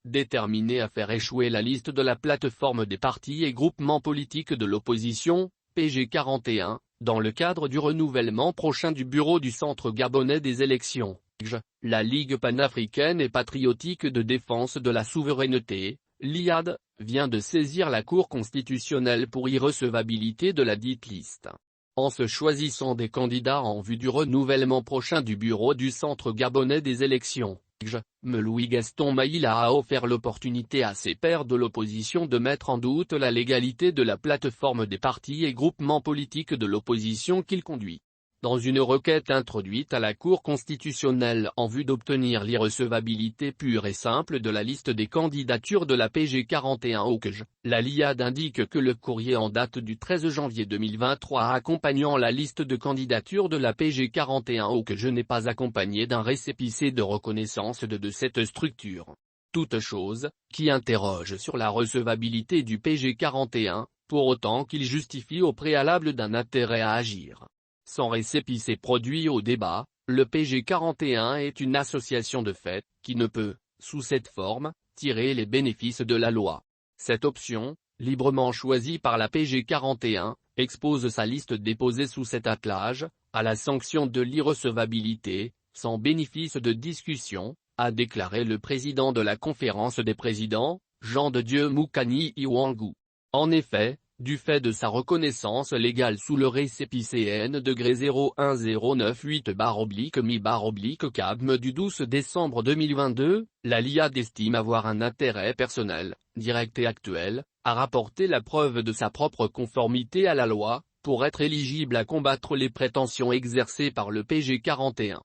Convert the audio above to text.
déterminé à faire échouer la liste de la plateforme des partis et groupements politiques de l'opposition, PG41, dans le cadre du renouvellement prochain du bureau du Centre gabonais des élections. La Ligue panafricaine et patriotique de défense de la souveraineté, l'IAD, vient de saisir la Cour constitutionnelle pour irrecevabilité de la dite liste. En se choisissant des candidats en vue du renouvellement prochain du bureau du Centre gabonais des élections, Louis-Gaston Maïla a offert l'opportunité à ses pairs de l'opposition de mettre en doute la légalité de la plateforme des partis et groupements politiques de l'opposition qu'il conduit. Dans une requête introduite à la Cour constitutionnelle en vue d'obtenir l'irrecevabilité pure et simple de la liste des candidatures de la PG41 au CEJ, la LIAD indique que le courrier en date du 13 janvier 2023 accompagnant la liste de candidatures de la PG41 au CEJ n'est pas accompagné d'un récépissé de reconnaissance de cette structure. Toute chose, qui interroge sur la recevabilité du PG41, pour autant qu'il justifie au préalable d'un intérêt à agir. Sans récépissé produit au débat, le PG41 est une association de fait, qui ne peut, sous cette forme, tirer les bénéfices de la loi. Cette option, librement choisie par la PG41, expose sa liste déposée sous cet attelage, à la sanction de l'irrecevabilité, sans bénéfice de discussion, a déclaré le président de la conférence des présidents, Jean de Dieu Moukani Iwangu. En effet, du fait de sa reconnaissance légale sous le récépissé N-10988/mi/CABM du 12 décembre 2022, la LIAD estime avoir un intérêt personnel, direct et actuel, à rapporter la preuve de sa propre conformité à la loi, pour être éligible à combattre les prétentions exercées par le PG41.